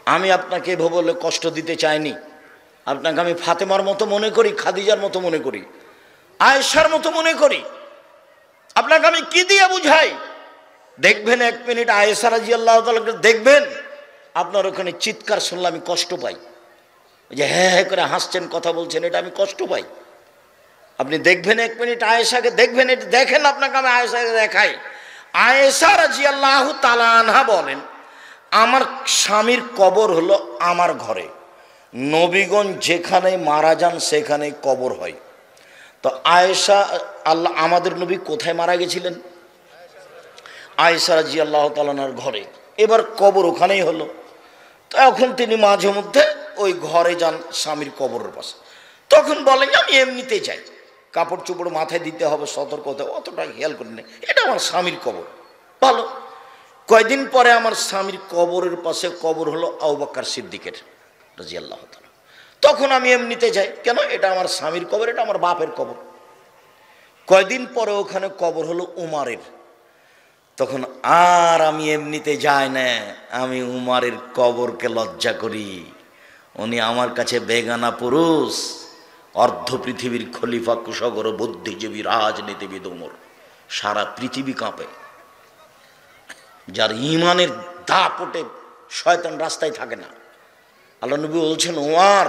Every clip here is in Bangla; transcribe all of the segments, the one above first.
আমি আপনাকে এভাবে বলে কষ্ট দিতে চাইনি। আপনাকে আমি ফাতেমার মতো মনে করি, খাদিজার মতো মনে করি, আয়েশার মতো মনে করি। আপনাকে আমি কি দিয়ে বুঝাই? দেখবেন 1 মিনিট আয়েশা রাদিয়াল্লাহু তাআলাকে দেখবেন, আপনার ওখানে চিৎকার শুনলে আমি কষ্ট পাই। যে হ্যাঁ হ্যাঁ করে হাসছেন, কথা বলছেন, এটা আমি কষ্ট পাই। আপনি দেখবেন 1 মিনিট আয়েশাকে দেখবেন, এটা দেখেন, আপনাকে আমি আয়েশাকে দেখাই। আয়েশা রাদিয়াল্লাহু তাআলা আনহা বলেন, আমার স্বামীর কবর হলো আমার ঘরে। নবীগণ যেখানে মারা যান সেখানে কবর হয়। তো আয়েশা, আল্লাহ আমাদের নবী কোথায় মারা গেছিলেন? আয়েশা রাদিয়াল্লাহু তাআলা আনহার ঘরে। এবার কবর ওখানেই হলো। তো এখন তিনি মাঝে মধ্যে ওই ঘরে যান স্বামীর কবরের পাশে। তখন বলেন আমি এমনিতে যাই, কাপড় চোপড় মাথায় দিতে হবে, সতর্কতা, অতটা খেয়াল করি না, এটা আমার স্বামীর কবর। ভালো। কয়দিন পরে আমার স্বামীর কবরের পাশে কবর হলো আবু বকর সিদ্দিকের রাদিয়াল্লাহু তাআলা। তখন আমি এমনিতে যাই, কেন? এটা আমার স্বামীর কবর, এটা আমার বাপের কবর। কয়দিন পরে ওখানে কবর হলো উমারের। তখন আর আমি এমনিতে যাই না, আমি উমারের কবরকে লজ্জা করি। উনি আমার কাছে বেগানা পুরুষ, অর্ধ পৃথিবীর খলিফা, কুশগর, বুদ্ধিজীবী, রাজনীতিবিদ উমর। সারা পৃথিবী কাঁপে, যার ইমানের দাপটে শয়তান রাস্তায় থাকে না। আল্লাহ নবী বলছেন, উমার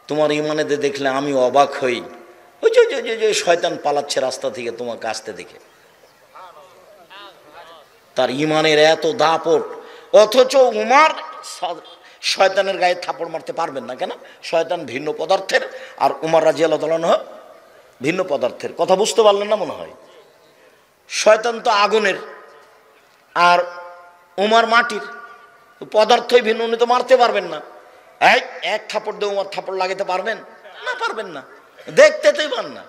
তোমার ইমানে দেখলে আমি অবাক হই। ওই যে শয়তান পালাচ্ছে রাস্তা থেকে তোমাকে আসতে দেখে। তার ইমানের এত দাপট, অথচ উমার শয়তানের গায়ে থাপড় মারতে পারবেন না। কেন? শয়তান ভিন্ন পদার্থের, আর উমার রাদিয়াল্লাহু তাআলা আনহু ভিন্ন পদার্থের। কথা বুঝতে পারলেন না মনে হয়? শয়তান তো আগুনের, আর উমার মাটির, পদার্থই ভিন্ন, উনি তো মারতে পারবেন না। এক থাপড় দিয়ে উমার থাপড় লাগাতে পারবেন না? পারবেন না। দেখতে তোই পান না,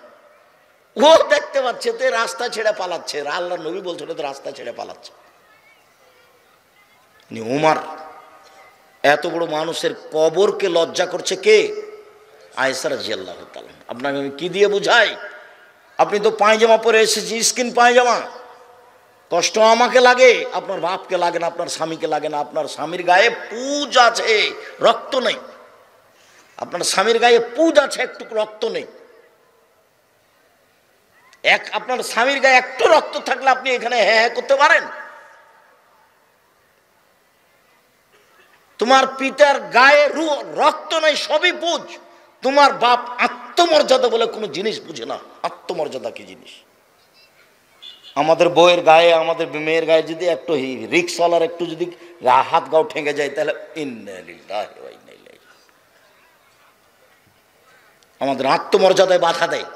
ও দেখতে পাচ্ছে তো রাস্তা ছেড়ে পালাচ্ছে। আল্লাহ নবী বলছিল তো রাস্তা ছেড়ে পালাচ্ছে। উমার এত বড় মানুষের কবরকে লজ্জা করছে কে? আয়েশা রাদিয়াল্লাহু তাআলা। আপনাকে আমি কি দিয়ে বুঝাই? আপনি তো পায়জামা পরে এসেছি, স্কিন পায়জামা, কষ্ট আমাকে লাগে, আপনার বাপকে লাগে না, আপনার স্বামীকে লাগে না। আপনার স্বামীর গায়ে পুজ আছে, রক্ত নেই। আপনার স্বামীর গায়ে পুজ আছে, একটু রক্ত নেই। আপনার স্বামীর গায়ে একটু রক্ত থাকলে আপনি এখানে হ্যাঁ হ্যাঁ করতে পারেন? তোমার পিতার গায়ে রক্ত নাই, সবই পুজ। তোমার বাপ আত্মমর্যাদা বলে কোনো জিনিস বুঝে না। আত্মমর্যাদা কি জিনিস? আমাদের বউয়ের গায়ে, আমাদের মেয়ের গায়ে যদি একটু রিক্সওয়ালার একটু যদি হাত গাও ঠেঙে যায়, তাহলে ইন্না লিল্লাহি ওয়া ইন্না ইলাইহি। আমাদের আত্মমর্যাদায় বাধা দেয়।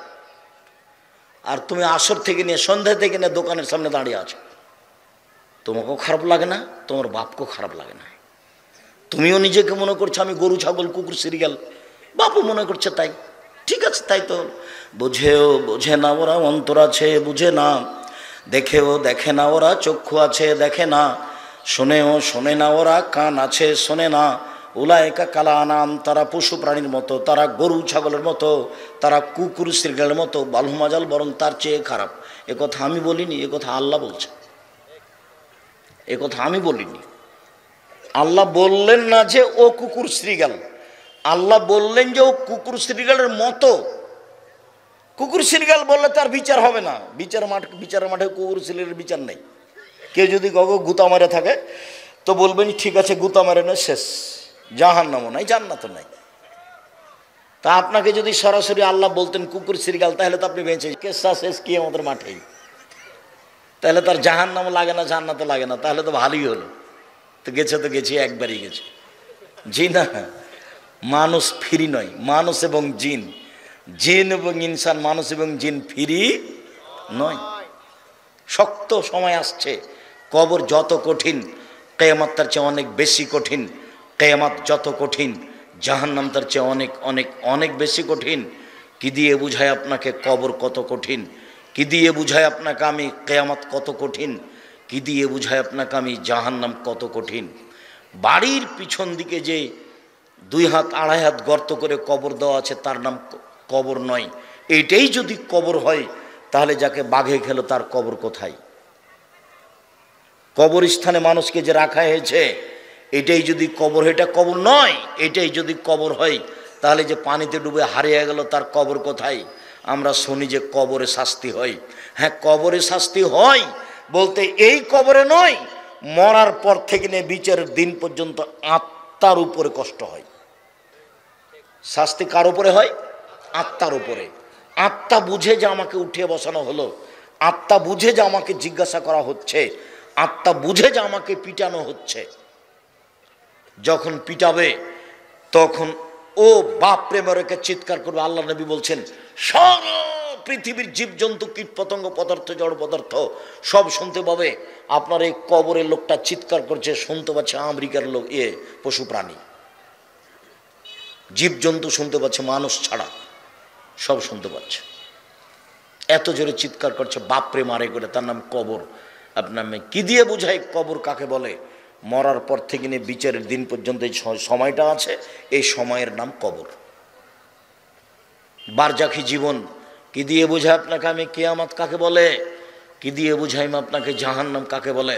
আর তুমি আসর থেকে নিয়ে সন্ধ্যা থেকে নিয়ে দোকানের সামনে দাঁড়িয়ে আছো, তোমাকেও খারাপ লাগে না, তোমার বাপকেও খারাপ লাগে না। তুমিও নিজেকে মনে করছো আমি গরু, ছাগল, কুকুর, সিরিয়াল, বাপও মনে করছে তাই। ঠিক আছে, তাই তো। বুঝেও বোঝে না ওরা, অন্তর আছে বুঝে না। দেখেও দেখে না ওরা, চক্ষু আছে দেখে না। শোনেও শোনে না ওরা, কান আছে শোনে না। উলায়েকা কাল আনাম, তারা পশু প্রাণীর মতো, তারা গরু ছাগলের মতো, তারা কুকুর সিরিয়ালের মতো। বালহুম আযাল, বরং তার চেয়ে খারাপ। এ কথা আমি বলিনি, এ কথা আল্লাহ বলছে। এ কথা আমি বলিনি। আল্লাহ বললেন না যে ও কুকুর শ্রীগাল, আল্লাহ বললেন যে ও কুকুর শ্রীগালের মতো। কুকুর শ্রীগাল বললে তার বিচার হবে না। বিচারের মাঠে কুকুর শ্রীগালের বিচার নেই। কেউ যদি কাউকে গুতা মারে থাকে তো বলবেন ঠিক আছে, গুতা মারে না, শেষ, জাহান্নামও নাই, জান্নাতও নাই। তা আপনাকে যদি সরাসরি আল্লাহ বলতেন কুকুর শ্রীগাল, তাহলে তো আপনি বেঁচে কেসা শেষ কি আমাদের মাঠেই। তাহলে তার জাহান্নামও লাগে না, জান্নাতও লাগে না, তাহলে তো ভালোই হলো। তো গেছে একবারই গেছে। জি না, মানুষ ফ্রি নয়, মানুষ এবং জিন, জিন এবং ইনসান, মানুষ এবং জিন ফ্রি নয়। শক্ত সময় আসছে। কবর যত কঠিন, কিয়ামত তার চেয়ে অনেক বেশি কঠিন। কিয়ামত যত কঠিন, জাহান্নাম তার চেয়ে অনেক অনেক অনেক বেশি কঠিন। কি দিয়ে বুঝায় আপনাকে কবর কত কঠিন? কি দিয়ে বুঝায় আপনাকে আমি কিয়ামত কত কঠিন? কি দিয়ে বুঝায় আপনাকে আমি জাহান্নাম কত কঠিন? বাড়ির পিছন দিকে যে 2 হাত 2.5 হাত গর্ত করে কবর দেওয়া আছে, তার নাম কবর নয়। এইটাই যদি কবর হয়, তাহলে যাকে বাঘে খেলো তার কবর কোথায়? কবরস্থানে মানুষকে যে রাখা হয়েছে, এটাই যদি কবর, এটা কবর নয়, এটাই যদি কবর হয় তাহলে যে পানিতে ডুবে হারিয়ে গেল তার কবর কোথায়? আমরা শুনি যে কবরে শাস্তি হয়। হ্যাঁ, কবরে শাস্তি হয় বলতে এই কবরে নয়, মরার পর থেকে নিয়ে বিচারের দিন পর্যন্ত আত্মার উপরে কষ্ট হয়। শাস্তি কার উপরে হয়? আত্মার উপরে। আত্মা বুঝে যে আমাকে উঠিয়ে বসানো হলো, আত্মা বুঝে যে আমাকে জিজ্ঞাসা করা হচ্ছে, আত্মা বুঝে যে আমাকে পিটানো হচ্ছে। যখন পিটাবে তখন ও বাপ প্রেমকে চিৎকার করবে। আল্লাহ নবী বলছেন সারা পৃথিবীর জীবজন্তু, কীট পতঙ্গ, পদার্থ, জড় পদার্থ সব শুনতে পাবে। আপনার এই কবরের লোকটা চিৎকার করছে, শুনতে পাচ্ছে আমেরিকার লোক, পশু প্রাণী, জীবজন্তু শুনতে পাচ্ছে, মানুষ ছাড়া সব শুনতে পাচ্ছে। এত জোরে চিৎকার করছে, বাপরে মারে করে, তার নাম কবর। আপনার কি দিয়ে বুঝাই কবর কাকে বলে? মরার পর থেকে নিয়ে বিচারের দিন পর্যন্ত এই সময়টা আছে, এই সময়ের নাম কবর। বারজাখি জীবন কি দিয়ে বুঝাই আপনাকে আমি কিয়ামত কাকে বলে? কি দিয়ে বুঝাইম আপনাকে জাহান্নাম কাকে বলে?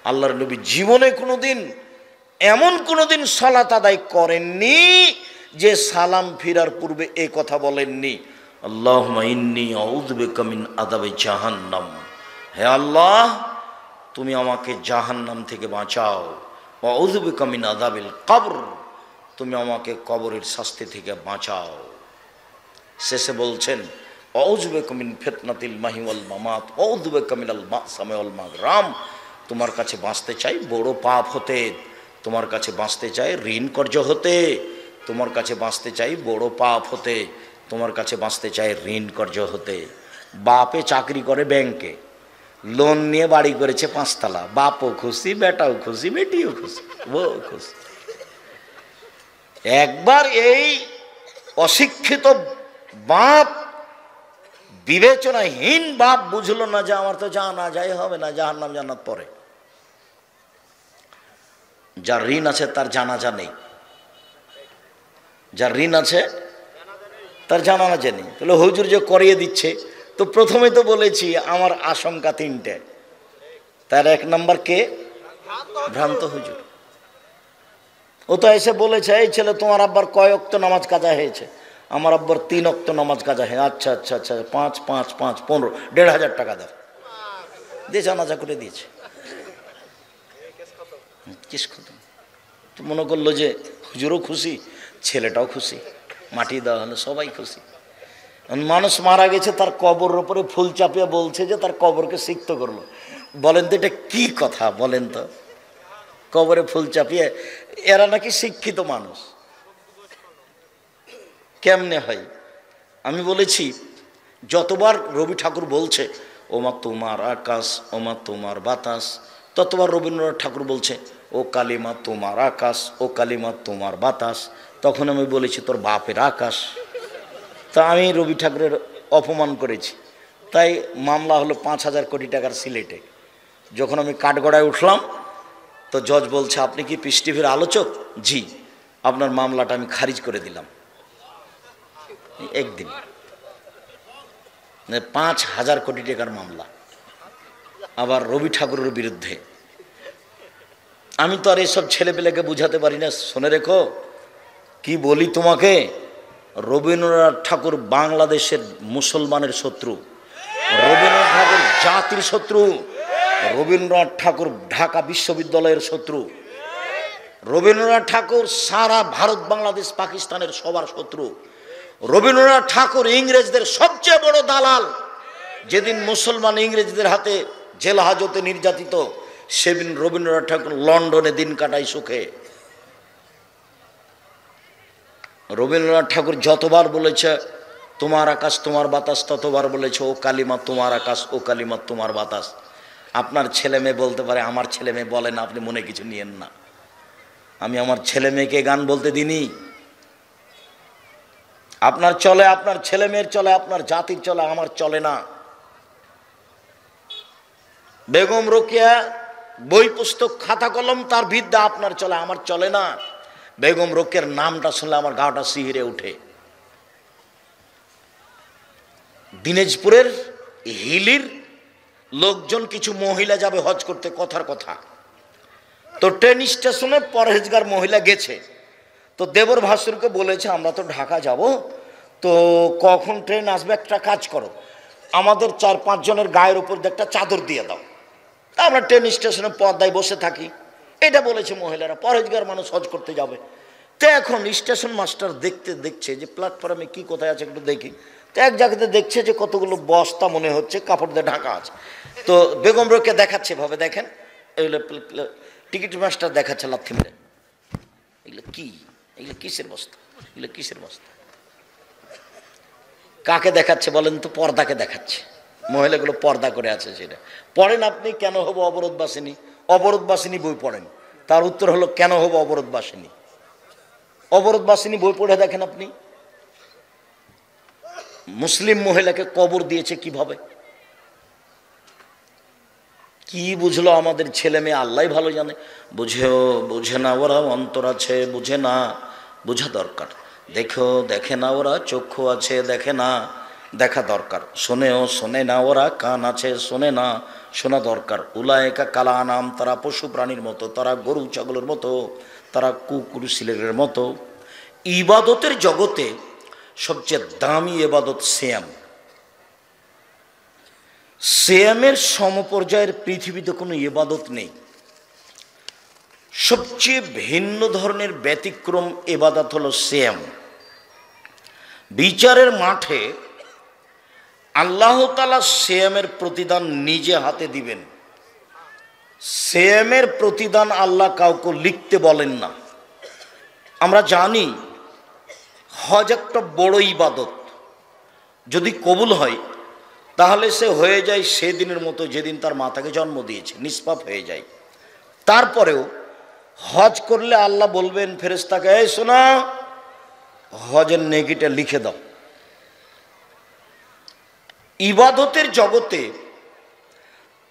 আল্লাহর নবী জীবনে কোনোদিন এমন কোনোদিন সালাত আদায় করেননি যে সালাম ফিরার পূর্বে এই কথা বলেননি, আল্লাহুম্মা ইন্নী আউযু বিকা মিন আযাবি জাহান্নাম। হে আল্লাহ, তুমি আমাকে জাহান্নাম থেকে বাঁচাও। ওয়া আউযু বিকা মিন আযাবিল কবর, তুমি আমাকে কবরের শাস্তি থেকে বাঁচাও। শেষে বলছেন আউযু বিকা মিন ফিতনাতিল মাহি ওয়াল মামাত, আউযু বিকা মিনাল মাসামি ওয়াল মাগরাম। তোমার কাছে বাঁচতে চাই বড় পাপ হতে, তোমার কাছে বাঁচতে চাই ঋণ কর্য হতে, তোমার কাছে বাঁচতে চাই বড় পাপ হতে, তোমার কাছে বাঁচতে চাই ঋণ কর্য হতে। বাপে চাকরি করে ব্যাংকে, লোন নিয়ে বাড়ি করেছে 5 তলা, বাপও খুশি, বেটাও খুশি, বেটিও খুশি, বউ খুশি। একবার এই অশিক্ষিত বাপ, বিবেচনাহীন বাপ বুঝলো না যে আমার তো জানা যায় হবে না, জাহান্নাম জান্নাত পরে। যার ঋণ আছে তার জানাজা নেই, যার ঋণ আছে তার জানাজা নেই। তাহলে হুজুর যে করিয়ে দিচ্ছে, তো প্রথমে তো বলেছি আমার আশঙ্কা 3টে। তার 1 নম্বর কে? ভ্রান্ত হুজুর। ও তো এসে বলেছে, এই ছেলে তোমার আব্বার কয় ওয়াক্ত নামাজ কাজা হয়েছে? আমার আব্বার 3 ওয়াক্ত নামাজ কাজা হয়ে। আচ্ছা আচ্ছা আচ্ছা, 5 5 5 15, 1,500 টাকা দাও, দিয়ে জানাজা করে দিয়েছে। কিস খতম। তো মনে করলো যে হুজুরও খুশি, ছেলেটাও খুশি, মাটি দেওয়া হলো, সবাই খুশি। মানুষ মারা গেছে, তার কবরের উপরে ফুল চাপিয়ে বলছে যে তার কবরকে সিক্ত করলো। বলেন তো এটা কি কথা? বলেন তো, কবরে ফুল চাপিয়ে, এরা নাকি শিক্ষিত মানুষ, কেমনে হয়? আমি বলেছি যতবার রবি ঠাকুর বলছে ওমা তোমার আকাশ, ওমা তোমার বাতাস, ততবার রবীন্দ্রনাথ ঠাকুর বলছে ও কালিমা তোমার আকাশ, ও কালিমা তোমার বাতাস। তখন আমি বলেছি তোর বাপের আকাশ। তা আমি রবি ঠাকুরের অপমান করেছি, তাই মামলা হলো 5,000 কোটি টাকার সিলেটে। যখন আমি কাঠগড়ায় উঠলাম তো জজ বলছে আপনি কি পিস টিভির আলোচক? জি। আপনার মামলাটা আমি খারিজ করে দিলাম। একদিন 5,000 কোটি টাকার মামলা, আবার রবি ঠাকুরের বিরুদ্ধে। আমি তো আর এইসব ছেলেপেলেকে বুঝাতে পারি না। শুনে রেখো, কি বলি তোমাকে, রবীন্দ্রনাথ ঠাকুর বাংলাদেশের মুসলমানের শত্রু, রবীন্দ্রনাথ ঠাকুর জাতির শত্রু, রবীন্দ্রনাথ ঠাকুর ঢাকা বিশ্ববিদ্যালয়ের শত্রু, রবীন্দ্রনাথ ঠাকুর সারা ভারত, বাংলাদেশ, পাকিস্তানের সবার শত্রু। রবীন্দ্রনাথ ঠাকুর ইংরেজদের সবচেয়ে বড় দালাল। যেদিন মুসলমান ইংরেজদের হাতে জেল হাজতে নির্যাতিত, সেদিন রবীন্দ্রনাথ ঠাকুর লন্ডনে দিন কাটায় সুখে। রবীন্দ্রনাথ ঠাকুর যতবার বলেছে তোমার আকাশ তোমার বাতাস, ততবার বলেছে ও কালিমা তোমার আকাশ, ও কালিমা তোমার বাতাস। আপনার ছেলে মেয়ে বলতে পারে, আমার ছেলে মেয়ে বলে না, আপনি মনে কিছু নিয়েন না। আমি আমার ছেলে মেয়েকে গান বলতে দিনি। আপনার চলে, আপনার ছেলে মেয়ের চলে, আপনার জাতির চলে, আমার চলে না। বেগম রোকেয়া বই পুস্তক খাতা কলম তার বিদ্যা আপনার চলে, আমার চলে না। বেগম রোকেয়ার নামটা শুনলে আমার গাটা শিহরে উঠে। দিনাজপুরের হিলির লোকজন কিছু মহিলা যাবে হজ করতে, কথার কথা। তো ট্রেন স্টেশনে পরহেজগার মহিলা গেছে, তো দেবর ভাসুরকে বলেছে আমরা তো ঢাকা যাব, তো কখন ট্রেন আসবে, একটা কাজ করো, আমাদের 4-5 জনের গায়ের উপর একটা চাদর দিয়ে দাও, আমরা ট্রেন স্টেশনে পর্দায় বসে থাকি। এটা বলেছে মহিলারা, পরহেজগার মানুষ হজ করতে যাবে। তো এখন স্টেশন মাস্টার দেখছে যে প্ল্যাটফর্মে কি কোথায় আছে একটু দেখি। তো এক জায়গাতে দেখছে যে কতগুলো বস্তা মনে হচ্ছে কাপড় দিয়ে ঢাকা আছে। তো বেগম রোকে দেখাচ্ছে, ভাবে দেখেন এগুলো টিকিট মাস্টার দেখাচ্ছে লাথি মেরে, এগুলো কি, এগুলো কিসের বস্তা, এগুলো কিসের বস্তা? কাকে দেখাচ্ছে বলেন তো? পর্দাকে দেখাচ্ছে। মহিলাগুলো পর্দা করে আছে। সেটা পড়েন আপনি, কেন হবো অবরোধবাসিনী? অবরোধবাসিনী বই পড়েন, তার উত্তর হলো কেন হবো অবরোধবাসিনী। অবরোধবাসিনী বই পড়ে দেখেন আপনি, মুসলিম মহিলাকে কবর দিয়েছে কিভাবে, কি বুঝলো আমাদের ছেলে মেয়ে আল্লাহ ভালো জানে। বুঝে না ওরা, অন্তর আছে বুঝে না, বোঝা দরকার। দেখে না ওরা, চক্ষু আছে দেখে না, দেখা দরকার। শোনে না ওরা, কান আছে শোনে না, শোনা দরকার। উলায়েকা কালা নাম, তারা পশু প্রাণীর মতো, তারা গরু ছাগলের মতো, তারা কুকুর শিলের মতো। ইবাদতের জগতে সবচেয়ে দামি ইবাদত সিয়াম। সিয়ামের সমপর্যায়ের পৃথিবীতে কোনো ইবাদত নেই। সবচেয়ে ভিন্ন ধরনের ব্যতিক্রম ইবাদত হলো সিয়াম। বিচারের মাঠে আল্লাহ তাআলা সিয়ামের প্রতিদান নিজে হাতে দিবেন। সিয়ামের প্রতিদান আল্লাহ কাউকে লিখতে বলেন না। আমরা জানি হজ একটা বড় ইবাদত, যদি কবুল হয় তাহলে সে হয়ে যায় সেদিনের মতো যেদিন তার মাতাকে জন্ম দিয়েছে, নিষ্পাপ হয়ে যায়। তারপরেও হজ করলে আল্লাহ বলবেন ফেরেশতাকে, এই শোনো, হজের নেকিটা লিখে দাও। ইবাদতের জগতে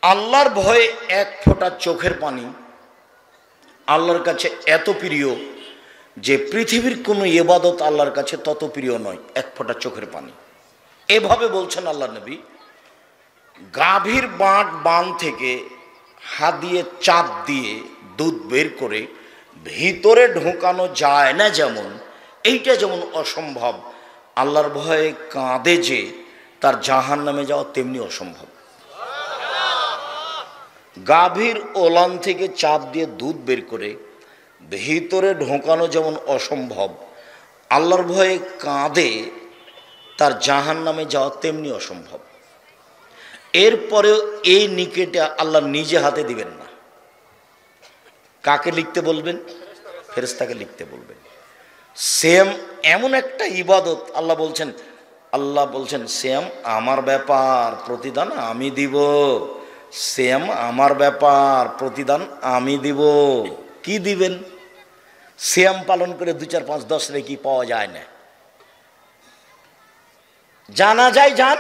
আল্লাহর ভয়ে এক ফোঁটা চোখের পানি আল্লাহর কাছে এত প্রিয় যে পৃথিবীর কোনো ইবাদত আল্লাহর কাছে তত প্রিয় নয়, এক ফোঁটা চোখের পানি। এভাবে বলছেন আল্লাহ নবী, গাভীর বান থেকে হাত দিয়ে চাপ দিয়ে দুধ বের করে ভিতরে ঢোকানো যায় না, যেমন এইটা যেমন অসম্ভব, আল্লাহর ভয়ে কাঁদে যে তার জাহান্নামে যাওয়া তেমনি অসম্ভব। গাভীর ওলান থেকে চাপ দিয়ে দুধ বের করে ভিতরে ঢোকানো যেমন অসম্ভব, আল্লাহর ভয়ে কাঁদে তার জাহান্নামে যাওয়া তেমনি অসম্ভব। এরপরেও এই নিকেটে আল্লাহ নিজে হাতে দিবেন না। কাকে লিখতে বলবেন? ফেরেশতাকে লিখতে বলবেন। সেম এমন একটা ইবাদত আল্লাহ বলছেন সেম আমার ব্যাপার, প্রতিদান আমি দিব। সেম আমার ব্যাপার, প্রতিদান আমি দিব। কি দিবেন? সিয়াম পালন করে 2, 4, 5, 10 নেকি পাওয়া যায় না। জানা যায় যান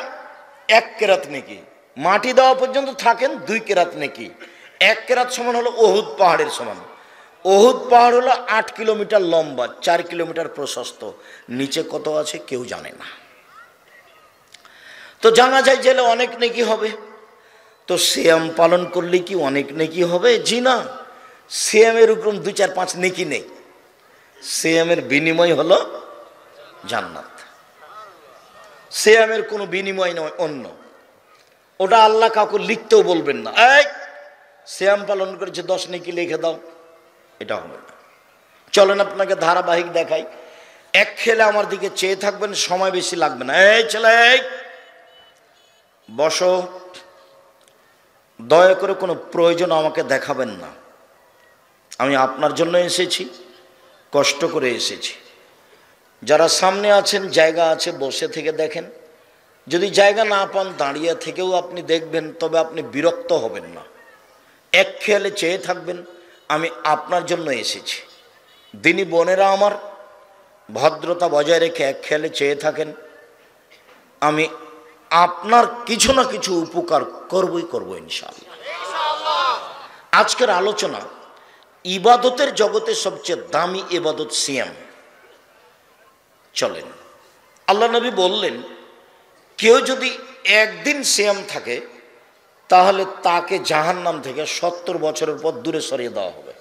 1 কেরাত নেকি, মাটি দেওয়া পর্যন্ত থাকেন 2 কেরাত নেকি। 1 কেরাত সমান হলো ওহুদ পাহাড়ের সমান। ওহুদ পাহাড় হলো 8 কিলোমিটার লম্বা, 4 কিলোমিটার প্রশস্ত। নিচে কত আছে কেউ জানে না। তো জানা যায় জেলে অনেক নেকি হবে। তো সিয়াম পালন করলে কি অনেক নেকি হবে? জি না, সিয়ামের উপর 2, 4, 5 নেকি নেই। সিয়ামের বিনিময় হলো জান্নাত। সিয়ামের কোনো বিনিময় নয় অন্য। ওটা আল্লাহ কাউকে লিখতেও বলবেন না, এই সিয়াম পালন করেছে 10 নেকি লিখে দাও, এটা হবে না। চলেন আপনাকে ধারাবাহিক দেখাই। এক খেলে আমার দিকে চেয়ে থাকবেন, সময় বেশি লাগবে না। এই ছেলে বসো, দয়া করে কোনো প্রয়োজন আমাকে দেখাবেন না। আমি আপনার জন্য এসেছি, কষ্ট করে এসেছি। যারা সামনে আছেন জায়গা আছে, বসে থেকে দেখেন। যদি জায়গা না পান দাঁড়িয়ে থেকেও আপনি দেখবেন, তবে আপনি বিরক্ত হবেন না। এক খেয়ালে চেয়ে থাকবেন, আমি আপনার জন্য এসেছি। দিনী বোনেরা আমার, ভদ্রতা বজায় রেখে এক খেয়ালে চেয়ে থাকেন। আমি আপনার কিছু না কিছু উপকার করবই করব ইনশাআল্লাহ। আজকের আলোচনা ইবাদতের জগতে সবচেয়ে দামি ইবাদত সিয়াম। চলেন, আল্লাহ নবী বললেন, কেউ যদি একদিন সিয়াম থাকে তাহলে তাকে জাহান্নাম থেকে 70 বছরের পর দূরে সরিয়ে দেওয়া হবে।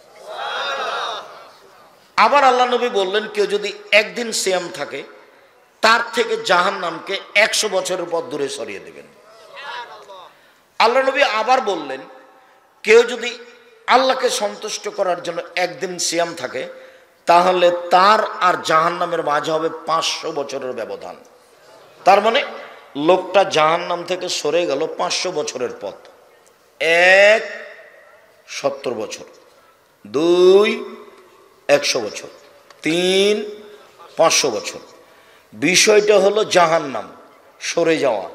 আবার আল্লাহ নবী বললেন কেউ যদি একদিন সিয়াম থাকে তার থেকে জাহান্নামকে 100 বছরের পথ দূরে সরিয়ে দেবেন। আল্লাহ নবী আবার বললেন কেউ যদি আল্লাহকে সন্তুষ্ট করার জন্য একদিন সিয়াম থাকে তাহলে তার আর জাহান্নামের মাঝে হবে 500 বছরের ব্যবধান। তার মানে লোকটা জাহান্নাম থেকে সরে গেল 500 বছরের পথ। 1 70 বছর, 2 100 বছর, 3 500 বছর। বিষয়টা হলো জাহান্নাম সরে যাওয়া।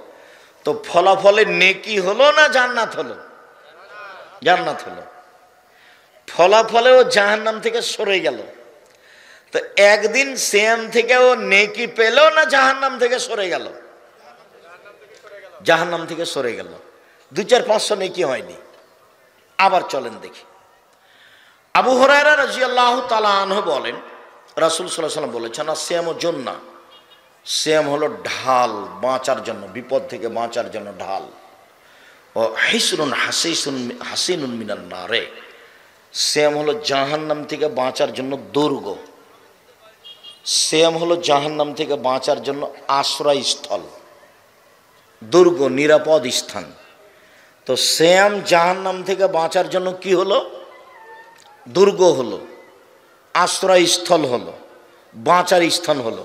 তো ফলাফলে নেকি হলো না জান্নাত হলো? জান্নাত হলো। ফলাফলে ও জাহান্নাম থেকে সরে গেল। তো একদিন সিয়াম থেকে ও নেকি পেল না জাহান্নাম থেকে সরে গেল? জাহান্নাম থেকে সরে গেল। 2 4 500 নেকি হয়নি। আবার চলেন দেখি। আবু হুরায়রা রাদিয়াল্লাহু তাআলা আনহু বলেন রাসূল সাল্লাল্লাহু আলাইহি ওয়াসাল্লাম বলেছেন সিয়ামুজ জান্নাহ, সিয়াম হলো ঢাল, বাঁচার জন্য, বিপদ থেকে বাঁচার জন্য ঢাল। ও হিসনুন হাসিনুন মিনান নারে, সিয়াম হলো জাহান্নাম থেকে বাঁচার জন্য দুর্গ। সিয়াম হলো জাহান্নাম থেকে বাঁচার জন্য আশ্রয়স্থল, দুর্গ, নিরাপদ স্থান। তো সিয়াম জাহান্নাম থেকে বাঁচার জন্য কি হলো? দুর্গ হলো, আশ্রয়স্থল হলো, বাঁচার স্থান হলো।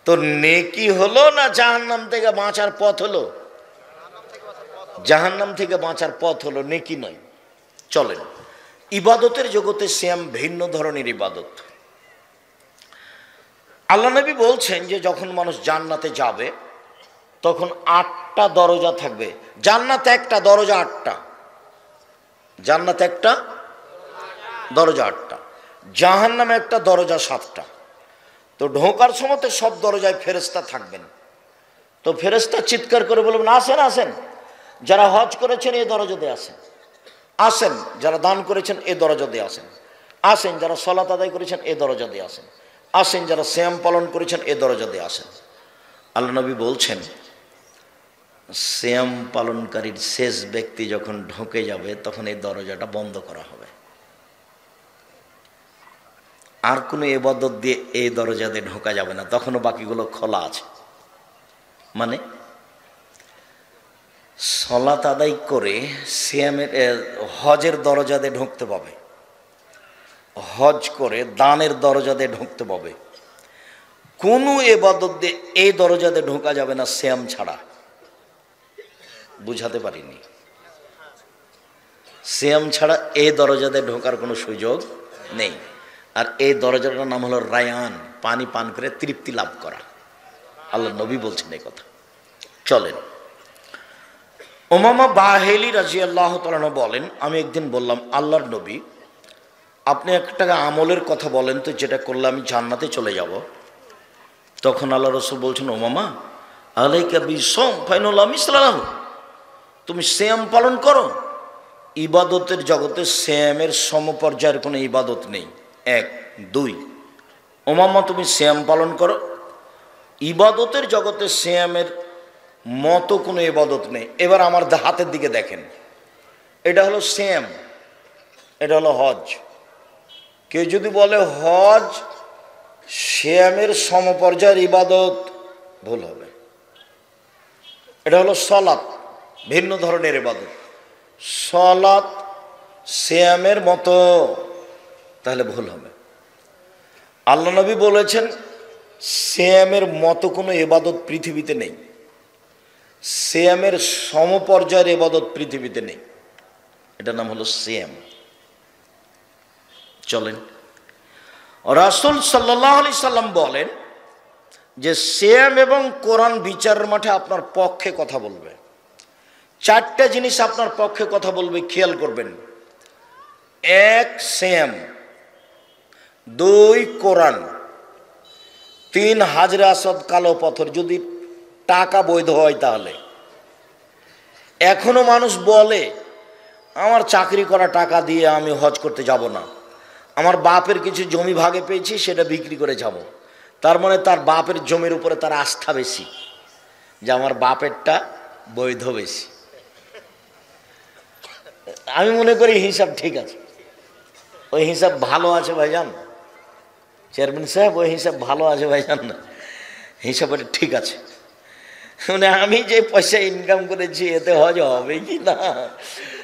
তো নেকি হলো না জাহান্নাম থেকে বাঁচার পথ হলো? জাহান্নাম থেকে বাঁচার পথ হলো, নেকি নয়। চলেন, ইবাদতের জগতে সিয়াম ভিন্ন ধরনের ইবাদত। আল্লাহ নবী বলছেন যে যখন মানুষ জান্নাতে যাবে তখন 8টা দরজা থাকবে। জান্নাত একটা, দরজা 8টা। জান্নাত একটা, দরজা 8টা। জাহান্নামে একটা, দরজা 7টা। তো ঢোকার সময় তো সব দরজায় ফেরেশতা থাকবেন। তো ফেরেশতা চিৎকার করে বলবেন আসেন আসেন, যারা হজ করেছেন এই দরজা দিয়ে আসেন, আসেন যারা দান করেছেন এই দরজা দিয়ে আসেন, আসেন যারা সালাত আদায় করেছেন এই দরজা দিয়ে আসেন, আসেন যারা সিয়াম পালন করেছেন এই দরজা দিয়ে আসেন। আল্লাহ নবী বলছেন সিয়াম পালনকারীর শেষ ব্যক্তি যখন ঢুকে যাবে তখন এই দরজাটা বন্ধ করা হবে। আর কোনো ইবাদত দিয়ে এই দরজা দিয়ে ঢোকা যাবে না, তখনও বাকিগুলো খোলা আছে। মানে সালাত আদায় করে সিয়ামের হজের দরজা দিয়ে ঢুকতে পাবে, হজ করে দানের দরজা দিয়ে ঢুকতে পাবে। কোনো ইবাদত দিয়ে এই দরজা দিয়ে ঢোকা যাবে না সিয়াম ছাড়া। বুঝাতে পারিনি? সিয়াম ছাড়া এই দরজা দিয়ে ঢোকার কোনো সুযোগ নেই। আর এই দরজাটার নাম হলো রায়ান, পানি পান করে তৃপ্তি লাভ করা। আল্লাহ নবী বলছেন এই কথা। চলেন, উমামা বাহিলি রাদিয়াল্লাহু তাআলা বলেন আমি একদিন বললাম আল্লাহর নবী আপনি একটা আমলের কথা বলেন তো যেটা করলে আমি জান্নাতে চলে যাব। তখন আল্লাহ রাসূল বলছেন উমামা আলাইকা বিসম ফাইনুল মিসলাহু, তুমি সিয়াম পালন করো। ইবাদতের জগতে সিয়ামের সমপর্যায়ের কোনো ইবাদত নেই। 1 2 উমামা তুমি সিয়াম পালন করো। ইবাদতের জগতে সিয়ামের মতো কোনো ইবাদত নেই। এবার আমার হাতের দিকে দেখেন, এটা হলো সিয়াম, এটা হলো হজ। কেউ যদি বলে হজ সিয়ামের সমপর্যায়ের ইবাদত, ভুল হবে। এটা হলো সালাত, ভিন্ন ধরনের ইবাদত। সালাত সিয়ামের মতো, তাহলে ভুল হবে। আল্লাহ নবী বলেছেন সিয়ামের মতো কোনো ইবাদত পৃথিবীতে নেই, সিয়ামের সমপর্যায়ের ইবাদত পৃথিবীতে নেই। এটার নাম হলো সিয়াম। চলেন, রাসূল সাল্লাল্লাহু আলাইহি সাল্লাম বলেন যে সিয়াম এবং কোরআন বিচারের মাঠে আপনার পক্ষে কথা বলবে। 4টা জিনিস আপনার পক্ষে কথা বলবে, খেয়াল করবেন। 1 সিয়াম, 2 কোরআন, 3 হাজরে আসওয়াদ কালো পাথর, যদি টাকা বৈধ হয় তাহলে। এখনো মানুষ বলে আমার চাকরি করা টাকা দিয়ে আমি হজ করতে যাব না, আমার বাপের কিছু জমি ভাগে পেয়েছি সেটা বিক্রি করে যাব। তার মানে তার বাপের জমির উপরে তার আস্থা বেশি, যে আমার বাপেরটা বৈধ বেশি। আমি মনে করি হিসাব ঠিক আছে, ওই হিসাব ভালো আছে ভাইজান। চেয়ারম্যান সাহেব ওই হিসাব ভালো আছে ভাইজান, না হিসাব ঠিক আছে, মানে আমি যে পয়সা ইনকাম করেছি এতে হজ হবে কি না,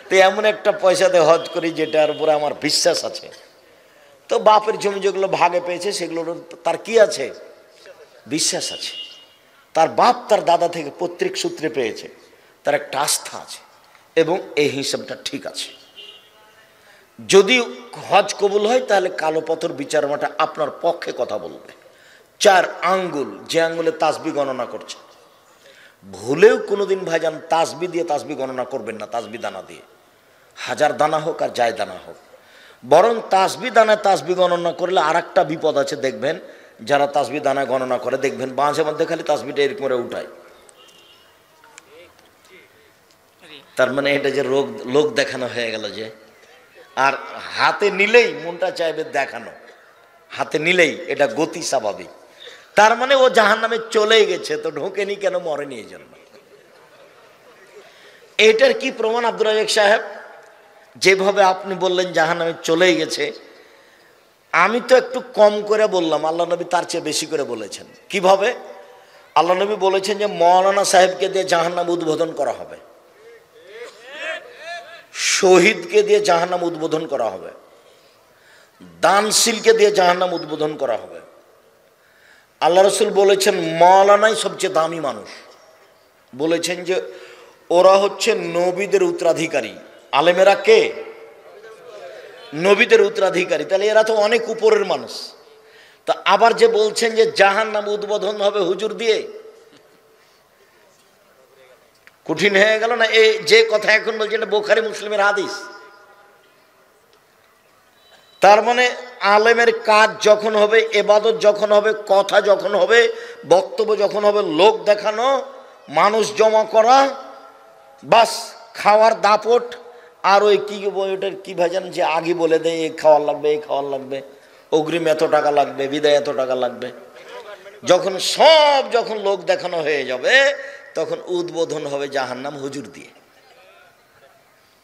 তো এমন একটা পয়সাতে হজ করি যেটার উপরে আমার বিশ্বাস আছে। তো বাপের জমি যেগুলো ভাগে পেয়েছে সেগুলোর তার কি আছে, বিশ্বাস আছে। তার বাপ তার দাদা থেকে পৈতৃক সূত্রে পেয়েছে, তার একটা আস্থা আছে এবং এই হিসাবটা ঠিক আছে। যদি হজ কবুল হয় তাহলে কালো পাথর বিচার মাঠে আপনার পক্ষে কথা বলবে। 4 আঙ্গুল, যে আঙ্গুলে তাসবি গণনা করছে, ভুলেও কোনোদিন ভাইজান তাসবি দিয়ে তাসবি গণনা করবেন না, তাসবি দানা দিয়ে, 1000 দানা হোক আর যায় দানা হোক। বরং তাসবি দানা তাসবি গণনা করলে আর একটা বিপদ আছে, দেখবেন যারা তাসবি দানা গণনা করে দেখবেন মাঝে মধ্যে খালি তাসবিটা এরকম করে উঠায়, তার মানে এটা যে লোক দেখানো হয়ে গেল যে। আর হাতে নিলেই মনটা চাইবে দেখানো, হাতে নিলেই এটা গতি স্বাভাবিক, তার মানে ও জাহান্নামে চলেই গেছে, তো ঢোকেনি কেন, মরেনি এই জন্য। এটার কি প্রমাণ আব্দুর রাজ্জাক সাহেব? যেভাবে আপনি বললেন জাহান্নামে চলেই গেছে, আমি তো একটু কম করে বললাম, আল্লাহ নবী তার চেয়ে বেশি করে বলেছেন। কিভাবে? আল্লাহ নবী বলেছেন যে মৌলানা সাহেবকে দিয়ে জাহান্নাম উদ্বোধন করা হবে, শহীদকে দিয়ে জাহান্নাম উদ্বোধন করা হবে, দানশীলকে দিয়ে জাহান্নাম উদ্বোধন করা হবে। আল্লাহ রসুল বলেছেন মৌলানাই সবচেয়ে দামি মানুষ, বলেছেন যে ওরা হচ্ছে নবীদের উত্তরাধিকারী। আলেমেরা কে? নবীদের উত্তরাধিকারী, তাহলে এরা তো অনেক উপরের মানুষ। তা আবার যে বলছেন যে জাহান্নাম উদ্বোধন হবে হুজুর দিয়ে, কঠিন হয়ে গেল না? এই যে কথা এখন বলছে এটা বুখারী মুসলিমের হাদিস। তার মানে আলেমের কাজ যখন হবে, ইবাদত যখন হবে, কথা যখন হবে, বক্তব্য যখন হবে, লোক দেখানো, মানুষ জমা করা, বাস খাওয়ার দাপট, আর ওই কি ওইটার কি ভাজান যে আগে বলে দেয় এই খাওয়ার লাগবে, এই খাওয়ার লাগবে, অগ্রিম এত টাকা লাগবে, বিদায় এত টাকা লাগবে, যখন লোক দেখানো হয়ে যাবে তখন উদ্বোধন হবে জাহান্নাম হুজুর দিয়ে।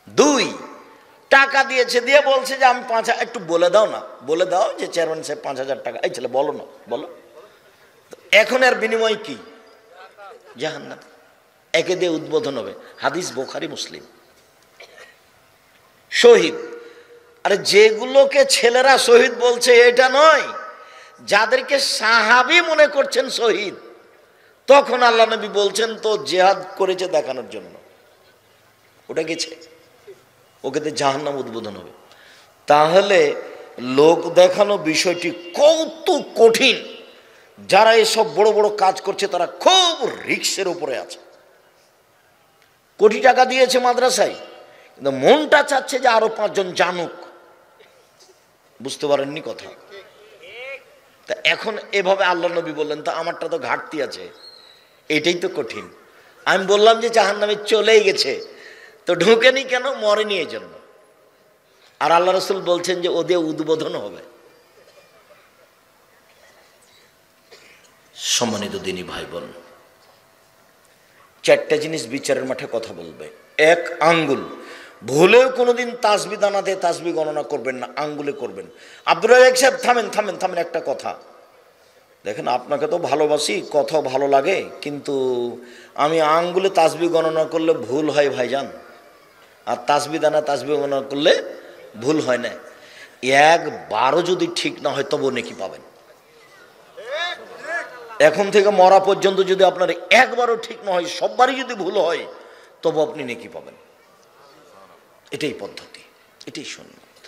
2 টাকা দিয়েছে, দিয়ে বলছে যে আমি 5,000, একটু বলে দাও না, বলে দাও যে চেয়ারম্যান সাহেব 5,000 টাকা, এই ছেলে বলো না, বলো। এখন এর বিনিময় কি? জাহান্নাম। একে দিয়ে উদ্বোধন হবে, হাদিস বুখারী মুসলিম। শহীদ, আরে যেগুলোকে ছেলেরা শহীদ বলছে এটা নয়, যাদেরকে সাহাবী মনে করছেন শহীদ, তখন আল্লাহ নবী বলছেন তো জিহাদ করেছে দেখানোর জন্য, ওটা গেছে, ওকে দিয়ে জাহান্নাম উদ্বোধন হবে। তাহলে লোক দেখানো বিষয়টি কত কঠিন। যারা এসব বড় বড় কাজ করছে তারা খুব রিস্কের উপরে আছে। কোটি টাকা দিয়েছে মাদ্রাসায়, কিন্তু মনটা চাচ্ছে যে আরো 5 জন জানুক। বুঝতে পারেননি কথা? তা এখন এভাবে আল্লাহ নবী বললেন, তা আমারটা তো ঘাটতি আছে, এটাই তো কঠিন। আমি বললাম যে জাহান্নামে চলেই গেছে, তো ঢুকেনি কেন, মরেনি এই জন্য। আর আল্লাহ রসুল বলছেন যে ওদের উদ্বোধন হবে। সম্মানিত দিনী ভাই বোন, 4টা জিনিস বিচারের মাঠে কথা বলবে। 1 আঙ্গুল, ভুলেও কোনোদিন তাসবি দানাতে তাসবি গণনা করবেন না, আঙ্গুলে করবেন। আব্দুর রাজ্জাক সাহেব থামেন, একটা কথা দেখেন, আপনাকে তো ভালোবাসি, কথাও ভালো লাগে, কিন্তু আমি আঙ্গুলে তাসবি গণনা করলে ভুল হয় ভাইজান, আর তাসবি দানা তাসবি গণনা করলে ভুল হয় না। একবারও যদি ঠিক না হয় তবু নেকি পাবেন। এখন থেকে মরা পর্যন্ত যদি আপনার একবারও ঠিক না হয়, সববারই যদি ভুল হয়, তবু আপনি নেকি পাবেন। এটাই পদ্ধতি, এটাই সুন্নাত।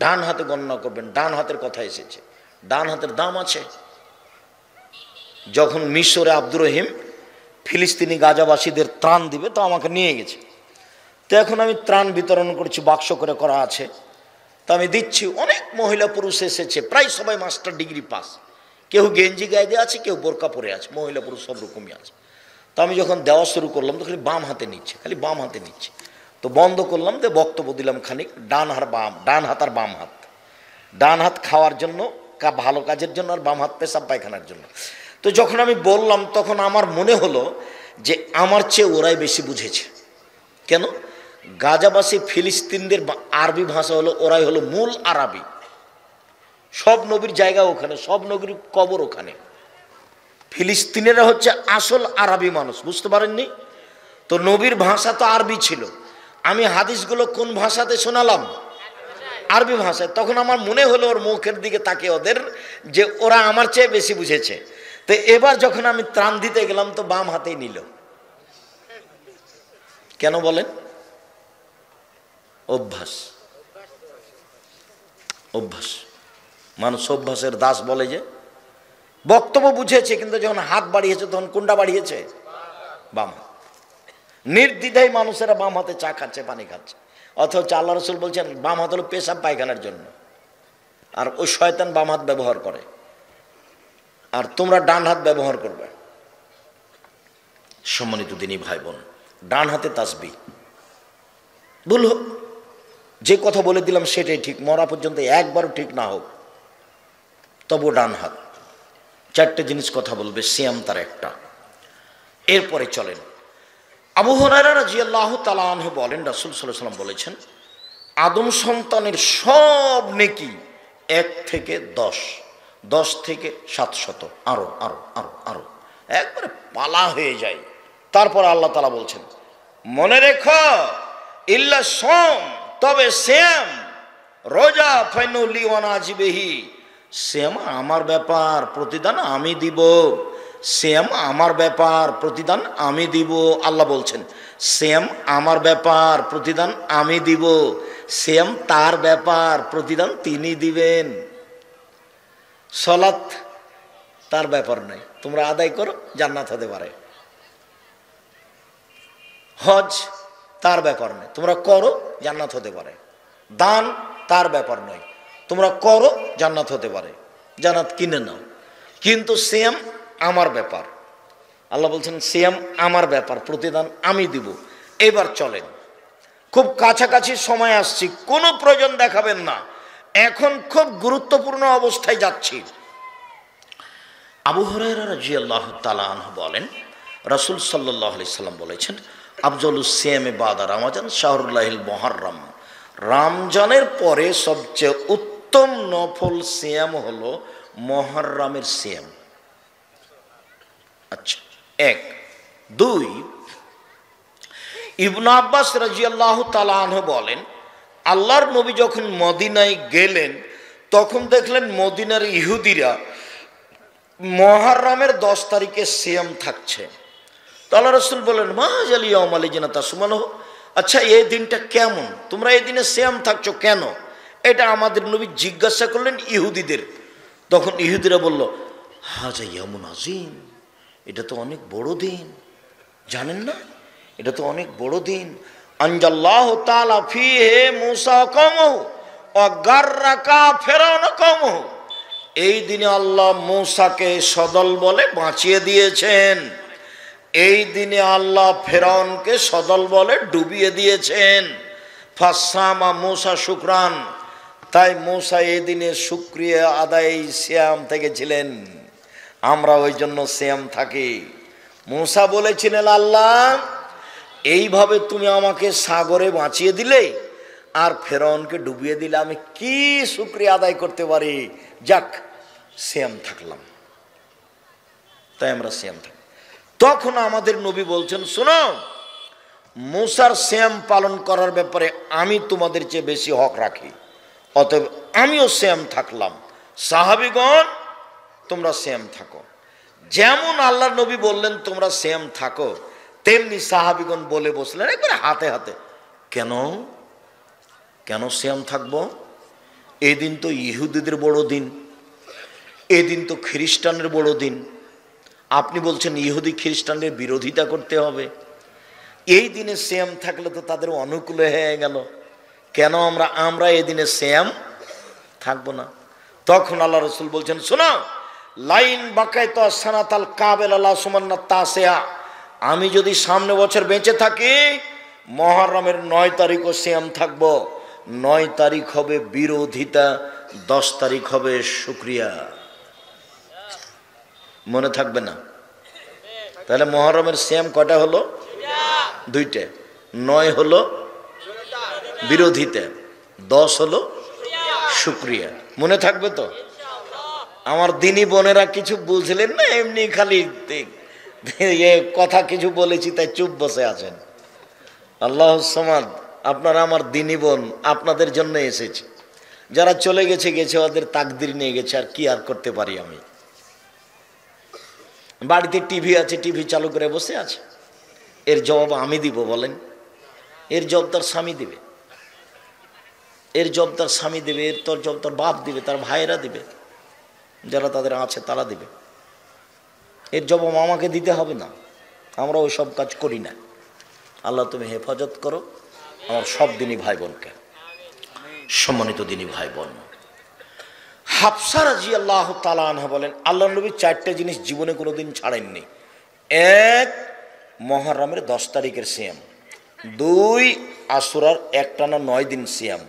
ডান হাতে গণনা করবেন, ডান হাতের কথা এসেছে, ডান হাতের দাম আছে। যখন মিশরে আব্দুর রহিম ফিলিস্তিনি গাজাবাসীদের ত্রাণ দিবে, তো আমাকে নিয়ে গেছে, তো এখন আমি ত্রাণ বিতরণ করছি, বাক্স করে করা আছে, তো আমি দিচ্ছি। অনেক মহিলা পুরুষ এসেছে, প্রায় সবাই মাস্টার ডিগ্রি পাস, কেউ গেঞ্জি গায়ে দিয়ে আছে, কেউ বোরকা পরে আছে, মহিলা পুরুষ সব রকমই আছে। তো আমি যখন দেওয়া শুরু করলাম তো খালি বাম হাতে নিচ্ছে, তো বন্ধ করলাম, তো বক্তব্য দিলাম খানিক, ডান হাত আর বাম হাত, ডান হাত খাওয়ার জন্য, ভালো কাজের জন্য, আর বাম হাত পেশাব পায়খানার জন্য। তো যখন আমি বললাম তখন আমার মনে হলো যে আমার চেয়ে ওরাই বেশি বুঝেছে। কেন? গাজাবাসী ফিলিস্তিনদের আরবি ভাষা হলো, ওরাই হলো মূল আরবি, সব নবীর জায়গা ওখানে, সব নবীর কবর ওখানে। ফিলিস্তিনেরা হচ্ছে আসল আরবি মানুষ, বুঝতে পারেননি তো? নবীর ভাষা তো আরবি ছিল। আমি হাদিসগুলো কোন ভাষাতে শোনালাম? আরবি ভাষায়। তখন আমার মনে হলো ওর মুখের দিকে তাকে ওদের, যে ওরা আমার চেয়ে বেশি বুঝেছে। তো এবার যখন আমি ত্রাণ দিতে গেলাম তো বাম হাতেই নিল। কেন বলেন? অভ্যাস। অভ্যাস, মানুষ অভ্যাসের দাস বলে। যে বক্তব্য বুঝেছে, কিন্তু যখন হাত বাড়িয়েছে তখন কোনটা বাড়িয়েছে? বাম হাত। নির্দ্বিধায় মানুষেরা বাম হাতে চা খাচ্ছে, পানি খাচ্ছে। অথচ আল্লাহ রসুল বলছেন বাম হাত হলো পেশাব পায়খানার জন্য, আর ওই শয়তান বাম হাত ব্যবহার করে, আর তোমরা ডান হাত ব্যবহার করবে। সম্মানিত দিনী ভাই বোন, ডান হাতে তাসবিহ। ভুল হোক, যে কথা বলে দিলাম সেটাই ঠিক, মরা পর্যন্ত একবারও ঠিক না হোক, তবু ডান হাত। চারটে জিনিস কথা বলবে, সিয়াম তার একটা। এরপরে চলেন, আবু হুরায়রা রাদিয়াল্লাহু তাআলা আনহু বলেন, রাসূল সাল্লাল্লাহু আলাইহি ওয়াসাল্লাম বলেছেন, আদম সন্তানের সব নেকি 1 থেকে 10, 10 থেকে 700, আরো আরো আরো আরো একবারে পালা হয়ে যায়। তারপর আল্লাহ তাআলা বলছেন, মনে রেখো ইল্লা সোম, তবে সিয়াম, রোজা, ফাইনুলি ওয়ানাজিবিহি, সিয়াম আমার ব্যাপার, প্রতিদান আমি দিব। সিয়াম আমার ব্যাপার, প্রতিদান আমি দিব। আল্লাহ বলছেন সিয়াম আমার ব্যাপার, প্রতিদান আমি দিব। সিয়াম তার ব্যাপার, প্রতিদান তিনি দিবেন। সালাত তার ব্যাপার নয়, তোমরা আদায় করো, জান্নাত হতে পারে। হজ তার ব্যাপার নয়, তোমরা করো, জান্নাত হতে পারে। দান তার ব্যাপার নয়, তোমরা করো, জান্নাত হতে পারে, জান্নাত কিনে নাও। কিন্তু সিয়াম আমার ব্যাপার। আল্লাহ বলছেন সিয়াম আমার ব্যাপার, প্রতিদান আমি দিব। এবার চলেন, খুব কাছাকাছি সময় আসছি, কোনো প্রয়োজন দেখাবেন না, এখন খুব গুরুত্বপূর্ণ অবস্থায় যাচ্ছি। আবু হুরায়রা রাদিয়াল্লাহু তাআলা আনহু বলেন, রাসূল সাল্লাল্লাহু আলাইহি সাল্লাম বলেছেন, আফজালুস সিয়ামে বাদা রমাজান শাহরুল্লাহিল মুহাররম, রমজানের পরে সবচেয়ে উত্তম নফল সিয়াম হলো মুহররমের সিয়াম। আচ্ছা, 1। 2, ইবনে আব্বাস রাদিয়াল্লাহু তাআলা আনহু বলেন, আল্লাহর নবী যখন মদিনায় গেলেন তখন দেখলেন মদিনার ইহুদিরা মুহররমের 10 তারিখে সিয়াম থাকছে। তো আল্লাহ রাসূল বলেন, মা জালি ইয়াউমাল জিনাতা সুবহানাহ, আচ্ছা এই দিনটা কেমন, তোমরা এই দিনে সিয়াম থাকছো কেন? এটা আমাদের নবী জিজ্ঞাসা করলেন ইহুদিদের। তখন ইহুদিরা বলল, হাজা ইয়ামুন আযীম, এটা তো অনেক বড় দিন, জানেন না? এটা তো অনেক বড় দিন। আনজাল্লাহু তাআলা ফিহি মূসা কওমহু ওয়া গাররাকা ফিরআউন কওমহু, এই দিনে আল্লাহ মূসাকে সদল বলে বাঁচিয়ে দিয়েছেন। এই দিনে আল্লাহ ফেরাউনকে সদল বলে ডুবিয়ে দিয়েছেন। ফাসামা মূসা শুকরান, তাই মূসা এই দিনে শুকরিয়া আদায় সিয়াম থেকেছিলেন। আমরা ওই জন্য সিয়াম থাকি। মূসা বলেছিলেন, আল্লাহ এইভাবে তুমি আমাকে সাগরে বাঁচিয়ে দিলে আর ফেরাউনকে ডুবিয়ে দিলে, আমি কি শুকরিয়া আদায় করতে পারি? যাক, সিয়াম থাকলাম, তাই আমরা সিয়াম থাকি। তখন আমাদের নবী বলছেন, শোনো, মূসার সিয়াম পালন করার ব্যাপারে আমি তোমাদের চেয়ে বেশি হক রাখি, অতএব আমিও সিয়াম থাকলাম। সাহাবীগণ তোমরা সিয়াম থাকো। যেমন আল্লাহর নবী বললেন তোমরা সিয়াম থাকো, তেমনি সাহাবীগণ বলে বসলেন একবারে হাতে হাতে, কেন কেন সিয়াম থাকবো? এই দিন তো ইহুদিদের বড় দিন, এই দিন তো খ্রিস্টানের বড় দিন। আপনি বলছেন ইহুদি খ্রিস্টানদের বিরোধিতা করতে হবে, এই দিনে সিয়াম থাকলে তো তাদের অনুকূলে হয়ে গেল, কেন আমরা এই দিনে সিয়াম থাকবো না? তখন আল্লাহ রাসূল বলছেন, শোনো, লাইন বাকায়তু সানাতাল কাবেল আল্লাহ সুমান্না তাসিয়া, আমি যদি সামনে বছর বেঁচে থাকি মুহররমের 9 তারিখও সিয়াম থাকবো। 9 তারিখ হবে বিরোধিতা, 10 তারিখ হবে শুকরিয়া। মনে থাকবে না? তাহলে মুহররমের সিয়াম কয়টা হলো? 2টা। 9 হলো বিরোধিতা, 10 হলো শুকরিয়া। মনে থাকবে তো? আমার দিনী বোনেরা কিছু বুঝলেন না, এমনি খালি কথা কিছু বলেছি তাই চুপ বসে আছেন। আল্লাহ সামাদ, আপনারা আমার দিনী বোন, আপনাদের জন্য এসেছি। যারা চলে গেছে গেছে, ওদের তাকদির নিয়ে গেছে, আর কি আর করতে পারি আমি। বাড়িতে টিভি আছে, টিভি চালু করে বসে আছে, এর জবাব আমি দিব বলেন? এর জবাব তার স্বামী দিবে, এর জবাব তার স্বামী দেবে, এর তোর জবাব তার বাপ দিবে, তার ভাইয়েরা দিবে, যারা তাদের আছে তারা দিবে। এর জবাব আমাকে দিতে হবে না, আমরা ওই সব কাজ করি না। আল্লাহ তুমি হেফাজত করো আমার সব দিনী ভাই বোনকে। সম্মানিত দিনী ভাই বোন, হাফসা রাদিয়াল্লাহু তাআলা আনহা বলেন, আল্লাহ নবী 4টে জিনিস জীবনে কোনোদিন ছাড়েননি। 1, মুহররমের 10 তারিখের সিয়াম। 2, আশুরার একটানা 9 দিন সিয়াম।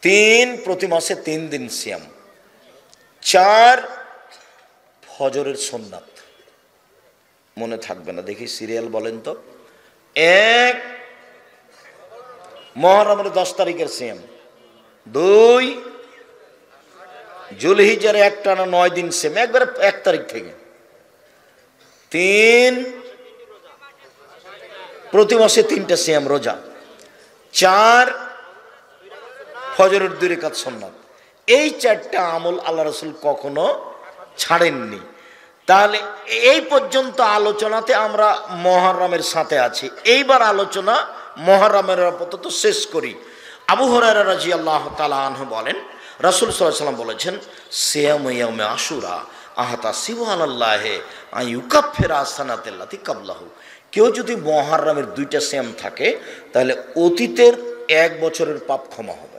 3, প্রতি মাসে 3 দিন সিয়াম। 4, ফজরের সুন্নাত। মনে থাকবে না, দেখি সিরিয়াল বলেন তো। 1, মুহররমের 10 তারিখের সিয়াম। 2, জুলহিজ্জার একটানা 9 দিন সিয়াম, একবারে 1 তারিখ থেকে। 3, প্রতি মাসে 3টা সিয়াম রোজা। 4, ফজরের 2 রাকাত সুন্নাত। এই 4টা আমল আল্লাহ রাসূল কখনো ছাড়েননি। তাহলে এই পর্যন্ত আলোচনাতে আমরা মুহররমের সাথে আছি। এইবার আলোচনা মুহররমের আপাতত শেষ করি। আবু হুরায়রা রাদিয়াল্লাহু তাআলা আনহু বলেন, রাসূল সাল্লাল্লাহু আলাইহি ওয়াসাল্লাম বলেছেন, সিয়ামু ইয়াউমে আশুরা আহতাসিবু আলাল্লাহি আন ইউকাফিরা সানাতাল্লাতি ক্বাবলাহু। কেউ যদি মুহররমের 2টা সিয়াম থাকে, তাহলে অতীতের 1 বছরের পাপ ক্ষমা হবে।